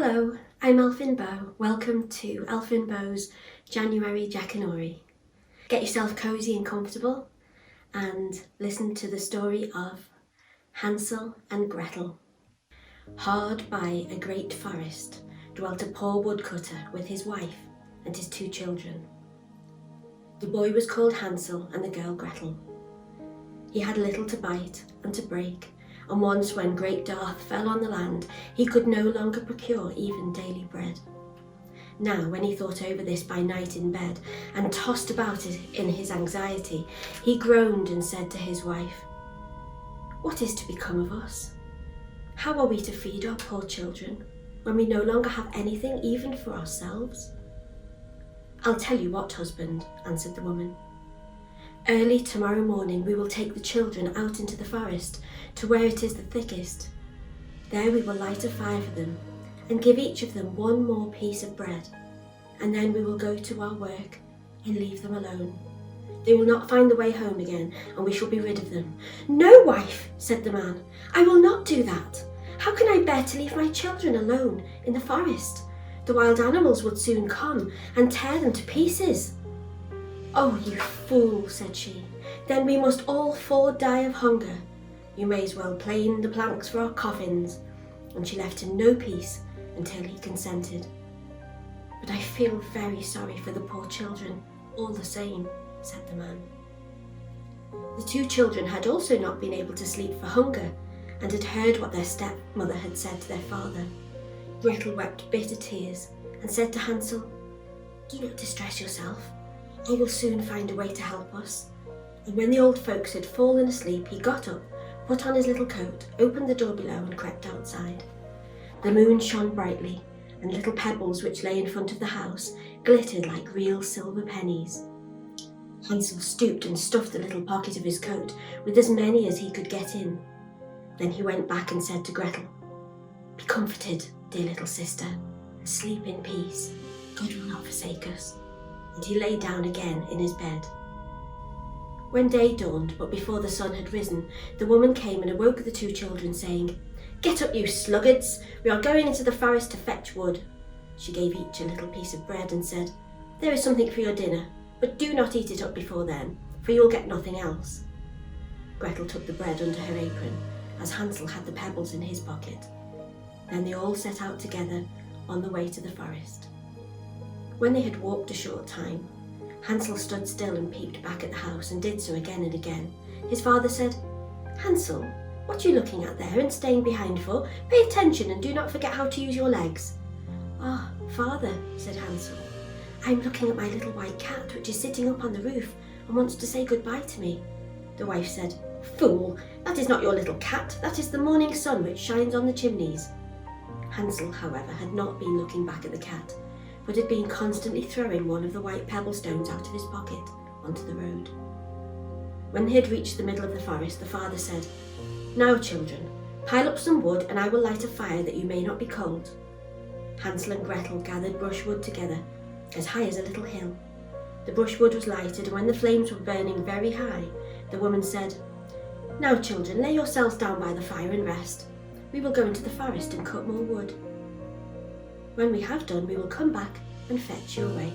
Hello, I'm Elfin Bow. Welcome to Elfin Bow's January Jackanory. Get yourself cosy and comfortable and listen to the story of Hansel and Gretel. Hard by a great forest dwelt a poor woodcutter with his wife and his 2 children. The boy was called Hansel and the girl Gretel. He had little to bite and to break, and once when great dearth fell on the land, he could no longer procure even daily bread. Now, when he thought over this by night in bed, and tossed about it in his anxiety, he groaned and said to his wife, "What is to become of us? How are we to feed our poor children, when we no longer have anything even for ourselves?" "I'll tell you what, husband," answered the woman. "Early tomorrow morning we will take the children out into the forest to where it is the thickest. There we will light a fire for them and give each of them 1 more piece of bread, and then we will go to our work and leave them alone. They will not find the way home again, and we shall be rid of them." "No, wife," said the man, "I will not do that. How can I bear to leave my children alone in the forest? The wild animals would soon come and tear them to pieces." "Oh, you fool," said she, "then we must all 4 die of hunger. You may as well plane the planks for our coffins." And she left him no peace until he consented. "But I feel very sorry for the poor children, all the same," said the man. The 2 children had also not been able to sleep for hunger, and had heard what their stepmother had said to their father. Gretel wept bitter tears and said to Hansel, "Do not distress yourself. I will soon find a way to help us." And when the old folks had fallen asleep, he got up, put on his little coat, opened the door below and crept outside. The moon shone brightly, and little pebbles which lay in front of the house glittered like real silver pennies. Hansel stooped and stuffed the little pocket of his coat with as many as he could get in. Then he went back and said to Gretel, "Be comforted, dear little sister, and sleep in peace. God will not forsake us." And he lay down again in his bed. When day dawned, but before the sun had risen, the woman came and awoke the 2 children, saying, "Get up, you sluggards! We are going into the forest to fetch wood." She gave each a little piece of bread and said, "There is something for your dinner, but do not eat it up before then, for you will get nothing else." Gretel took the bread under her apron, as Hansel had the pebbles in his pocket. Then they all set out together on the way to the forest. When they had walked a short time, Hansel stood still and peeped back at the house, and did so again and again. His father said, "Hansel, what are you looking at there and staying behind for? Pay attention and do not forget how to use your legs." "Ah, father," said Hansel, "I'm looking at my little white cat which is sitting up on the roof and wants to say goodbye to me." The wife said, "Fool, that is not your little cat, that is the morning sun which shines on the chimneys." Hansel, however, had not been looking back at the cat, but had been constantly throwing one of the white pebble stones out of his pocket onto the road. When they had reached the middle of the forest, the father said, "Now, children, pile up some wood and I will light a fire that you may not be cold." Hansel and Gretel gathered brushwood together, as high as a little hill. The brushwood was lighted, and when the flames were burning very high, the woman said, "Now, children, lay yourselves down by the fire and rest. We will go into the forest and cut more wood. When we have done, we will come back and fetch you away."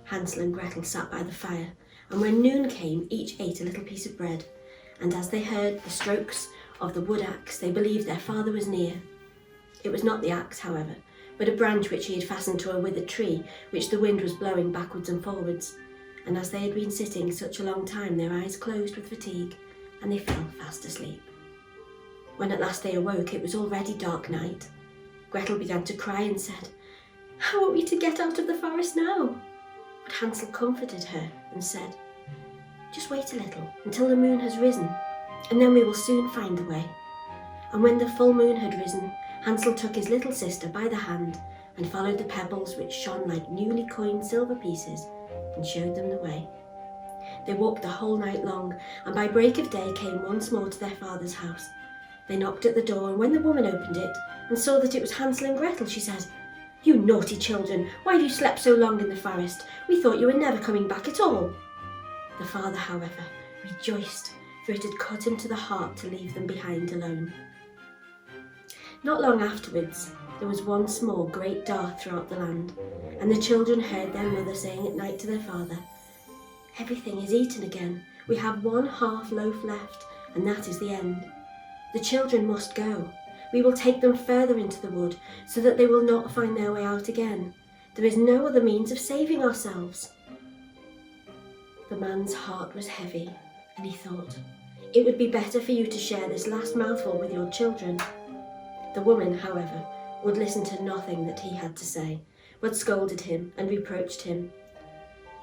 Hansel and Gretel sat by the fire, and when noon came, each ate a little piece of bread, and as they heard the strokes of the wood axe, they believed their father was near. It was not the axe, however, but a branch which he had fastened to a withered tree, which the wind was blowing backwards and forwards, and as they had been sitting such a long time, their eyes closed with fatigue, and they fell fast asleep. When at last they awoke, it was already dark night. Gretel began to cry and said, "How are we to get out of the forest now?" But Hansel comforted her and said, "Just wait a little until the moon has risen, and then we will soon find the way." And when the full moon had risen, Hansel took his little sister by the hand and followed the pebbles which shone like newly coined silver pieces and showed them the way. They walked the whole night long, and by break of day came once more to their father's house. They knocked at the door, and when the woman opened it and saw that it was Hansel and Gretel, she said, "You naughty children, why have you slept so long in the forest? We thought you were never coming back at all." The father, however, rejoiced, for it had cut him to the heart to leave them behind alone. Not long afterwards, there was once more great dark throughout the land, and the children heard their mother saying at night to their father, "Everything is eaten again. We have 1/2 loaf left, and that is the end. The children must go. We will take them further into the wood, so that they will not find their way out again. There is no other means of saving ourselves." The man's heart was heavy, and he thought, "It would be better for you to share this last mouthful with your children." The woman, however, would listen to nothing that he had to say, but scolded him and reproached him.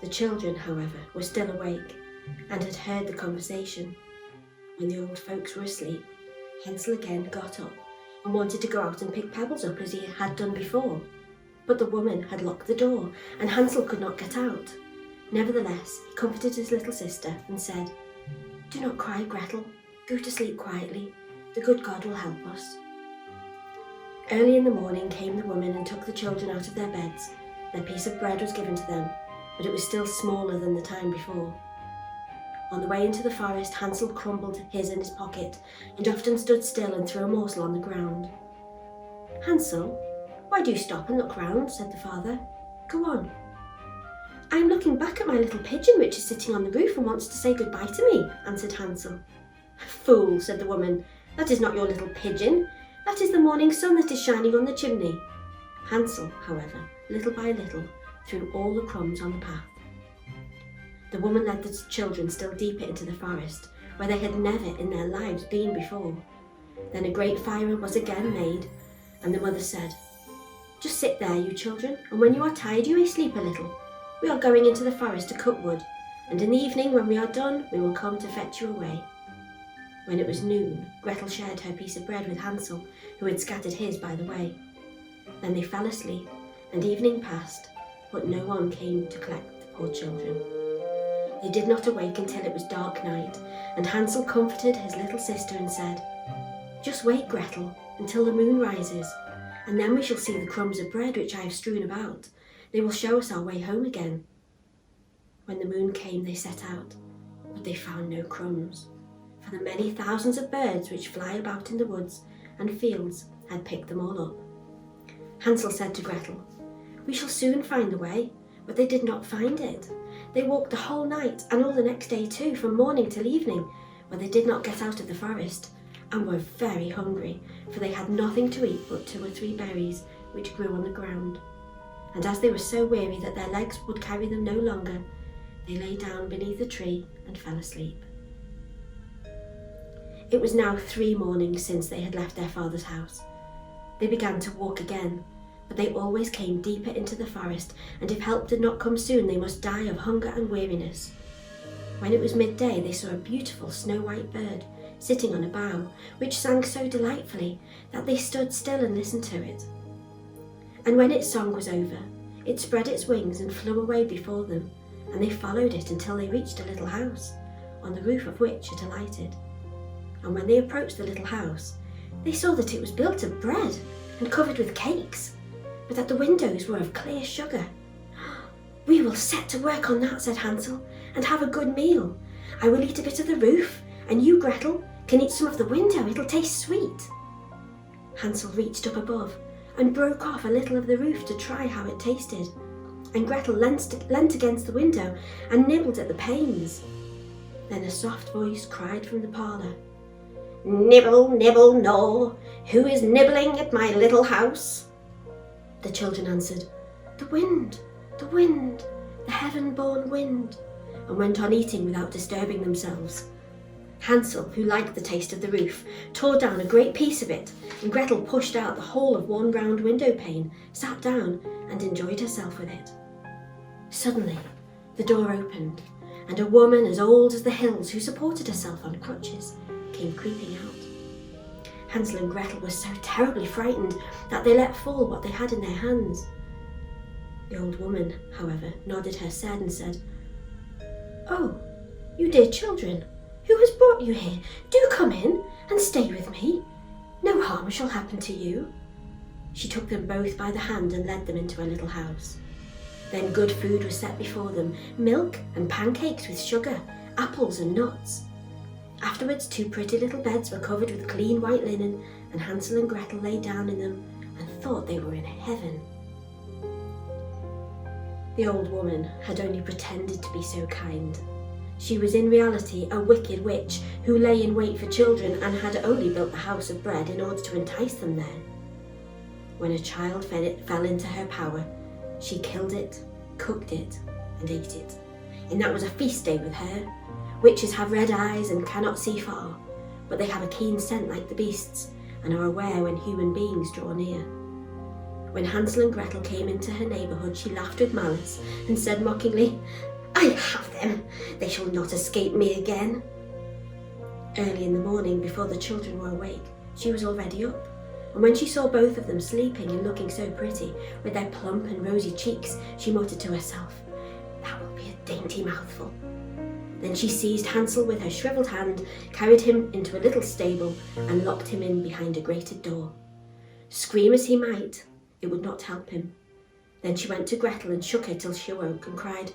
The children, however, were still awake and had heard the conversation. When the old folks were asleep, Hansel again got up and wanted to go out and pick pebbles up as he had done before. But the woman had locked the door, and Hansel could not get out. Nevertheless, he comforted his little sister and said, "Do not cry, Gretel. Go to sleep quietly. The good God will help us." Early in the morning came the woman and took the children out of their beds. Their piece of bread was given to them, but it was still smaller than the time before. On the way into the forest, Hansel crumbled his in his pocket and often stood still and threw a morsel on the ground. "Hansel, why do you stop and look round?" said the father. "Go on." "I am looking back at my little pigeon which is sitting on the roof and wants to say goodbye to me," answered Hansel. "Fool," said the woman, "that is not your little pigeon. That is the morning sun that is shining on the chimney." Hansel, however, little by little, threw all the crumbs on the path. The woman led the children still deeper into the forest, where they had never in their lives been before. Then a great fire was again made, and the mother said, "Just sit there, you children, and when you are tired you may sleep a little. We are going into the forest to cut wood, and in the evening when we are done we will come to fetch you away." When it was noon, Gretel shared her piece of bread with Hansel, who had scattered his by the way. Then they fell asleep, and evening passed, but no one came to collect the poor children. They did not awake until it was dark night, and Hansel comforted his little sister and said, "Just wait, Gretel, until the moon rises, and then we shall see the crumbs of bread which I have strewn about. They will show us our way home again." When the moon came, they set out, but they found no crumbs, for the many thousands of birds which fly about in the woods and fields had picked them all up. Hansel said to Gretel, "We shall soon find the way," but they did not find it. They walked the whole night and all the next day too, from morning till evening, but they did not get out of the forest, and were very hungry, for they had nothing to eat but 2 or 3 berries which grew on the ground. And as they were so weary that their legs would carry them no longer, they lay down beneath a tree and fell asleep. It was now 3 mornings since they had left their father's house. They began to walk again, but they always came deeper into the forest, and if help did not come soon, they must die of hunger and weariness. When it was midday, they saw a beautiful snow-white bird sitting on a bough, which sang so delightfully that they stood still and listened to it. And when its song was over, it spread its wings and flew away before them, and they followed it until they reached a little house, on the roof of which it alighted. And when they approached the little house, they saw that it was built of bread and covered with cakes, but that the windows were of clear sugar. "We will set to work on that," said Hansel, "and have a good meal. I will eat a bit of the roof, and you, Gretel, can eat some of the window. It'll taste sweet." Hansel reached up above and broke off a little of the roof to try how it tasted, and Gretel leant against the window and nibbled at the panes. Then a soft voice cried from the parlour, "Nibble, nibble, gnaw, who is nibbling at my little house?" The children answered, the wind, the heaven-born wind," and went on eating without disturbing themselves. Hansel, who liked the taste of the roof, tore down a great piece of it, and Gretel pushed out the whole of one round window pane, sat down, and enjoyed herself with it. Suddenly, the door opened, and a woman as old as the hills, who supported herself on crutches, came creeping out. Hansel and Gretel were so terribly frightened that they let fall what they had in their hands. The old woman, however, nodded her head and said, "Oh, you dear children, who has brought you here? Do come in and stay with me. No harm shall happen to you." She took them both by the hand and led them into a little house. Then good food was set before them, milk and pancakes with sugar, apples and nuts. Afterwards 2 pretty little beds were covered with clean white linen, and Hansel and Gretel lay down in them and thought they were in heaven. The old woman had only pretended to be so kind. She was in reality a wicked witch who lay in wait for children and had only built the house of bread in order to entice them there. When a child fell into her power, she killed it, cooked it, and ate it. And that was a feast day with her. Witches have red eyes and cannot see far, but they have a keen scent like the beasts and are aware when human beings draw near. When Hansel and Gretel came into her neighbourhood, she laughed with malice and said mockingly, "I have them! They shall not escape me again." Early in the morning, before the children were awake, she was already up, and when she saw both of them sleeping and looking so pretty, with their plump and rosy cheeks, she muttered to herself, "That will be a dainty mouthful." Then she seized Hansel with her shriveled hand, carried him into a little stable, and locked him in behind a grated door. Scream as he might, it would not help him. Then she went to Gretel and shook her till she awoke and cried,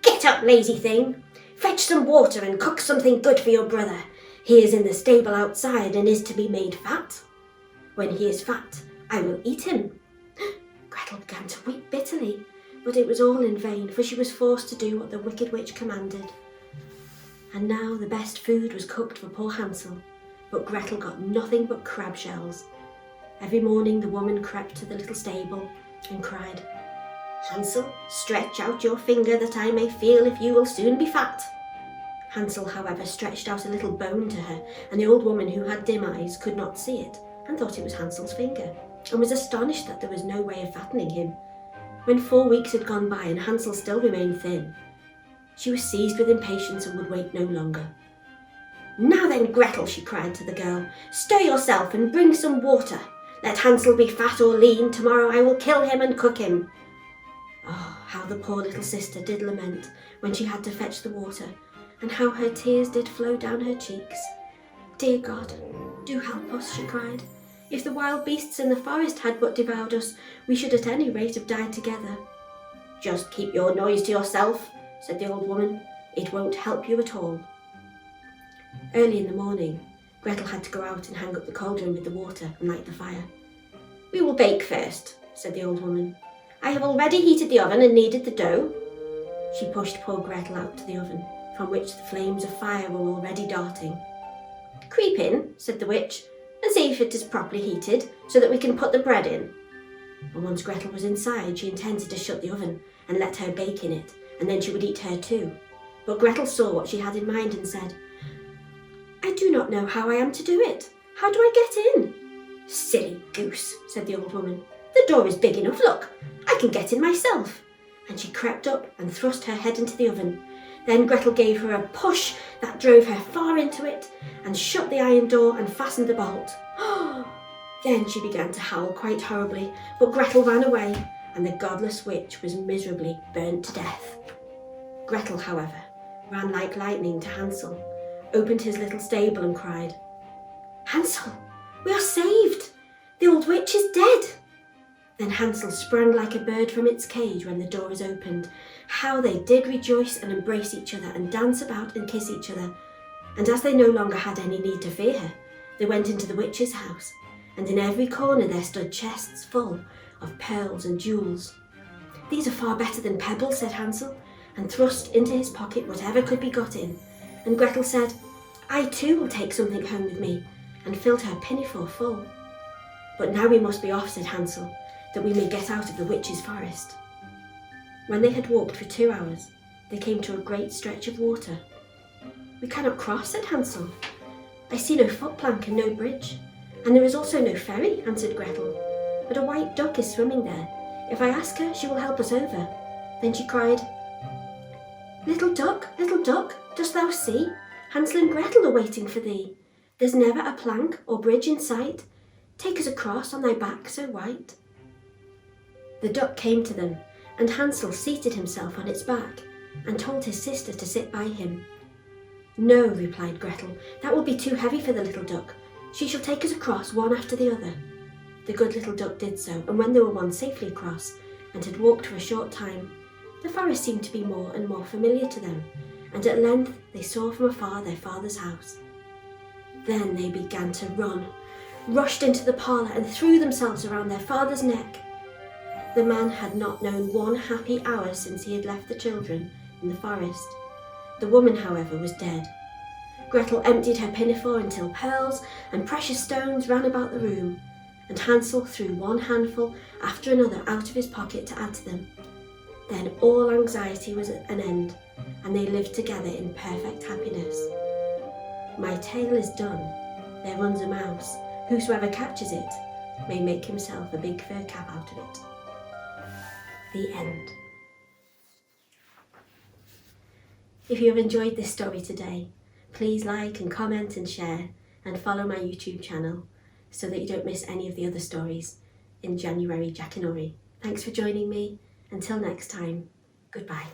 "Get up, lazy thing! Fetch some water and cook something good for your brother. He is in the stable outside and is to be made fat. When he is fat, I will eat him." Gretel began to weep bitterly, but it was all in vain, for she was forced to do what the wicked witch commanded. And now the best food was cooked for poor Hansel, but Gretel got nothing but crab shells. Every morning the woman crept to the little stable and cried, "Hansel, stretch out your finger that I may feel if you will soon be fat." Hansel, however, stretched out a little bone to her, and the old woman, who had dim eyes, could not see it and thought it was Hansel's finger, and was astonished that there was no way of fattening him. When 4 weeks had gone by and Hansel still remained thin, she was seized with impatience and would wait no longer. "Now then, Gretel," she cried to the girl, "stir yourself and bring some water. Let Hansel be fat or lean, tomorrow I will kill him and cook him." Oh, how the poor little sister did lament when she had to fetch the water, and how her tears did flow down her cheeks. "Dear God, do help us," she cried. "If the wild beasts in the forest had but devoured us, we should at any rate have died together." "Just keep your noise to yourself," said the old woman. "It won't help you at all." Early in the morning, Gretel had to go out and hang up the cauldron with the water and light the fire. "We will bake first," said the old woman. "I have already heated the oven and kneaded the dough." She pushed poor Gretel out to the oven, from which the flames of fire were already darting. "Creep in," said the witch, "and see if it is properly heated, so that we can put the bread in." And once Gretel was inside, she intended to shut the oven and let her bake in it, and then she would eat her too. But Gretel saw what she had in mind and said, "I do not know how I am to do it. How do I get in?" "Silly goose," said the old woman. "The door is big enough, look. I can get in myself." And she crept up and thrust her head into the oven. Then Gretel gave her a push that drove her far into it, and shut the iron door and fastened the bolt. Then she began to howl quite horribly, but Gretel ran away, and the godless witch was miserably burnt to death. Gretel, however, ran like lightning to Hansel, opened his little stable and cried, "Hansel, we are saved! The old witch is dead!" Then Hansel sprang like a bird from its cage when the door was opened. How they did rejoice and embrace each other and dance about and kiss each other. And as they no longer had any need to fear her, they went into the witch's house, and in every corner there stood chests full of pearls and jewels. "These are far better than pebbles," said Hansel, and thrust into his pocket whatever could be got in. And Gretel said, "I too will take something home with me," and filled her pinafore full. "But now we must be off," said Hansel, "that we may get out of the witch's forest." When they had walked for 2 hours, they came to a great stretch of water. "We cannot cross," said Hansel. "I see no footplank and no bridge, and there is also no ferry," answered Gretel. "But a white duck is swimming there. If I ask her, she will help us over." Then she cried, little duck, dost thou see? Hansel and Gretel are waiting for thee. There's never a plank or bridge in sight. Take us across on thy back so white." The duck came to them, and Hansel seated himself on its back and told his sister to sit by him. "No," replied Gretel, "that will be too heavy for the little duck. She shall take us across one after the other." The good little duck did so, and when they were once safely across and had walked for a short time, the forest seemed to be more and more familiar to them, and at length they saw from afar their father's house. Then they began to run, rushed into the parlour and threw themselves around their father's neck. The man had not known one happy hour since he had left the children in the forest. The woman, however, was dead. Gretel emptied her pinafore until pearls and precious stones ran about the room, and Hansel threw one handful after another out of his pocket to add to them. Then all anxiety was at an end, and they lived together in perfect happiness. My tale is done. There runs a mouse. Whosoever catches it may make himself a big fur cap out of it. The end. If you have enjoyed this story today, please like and comment and share, and follow my YouTube channel so that you don't miss any of the other stories in January Jackanory. Thanks for joining me. Until next time, goodbye.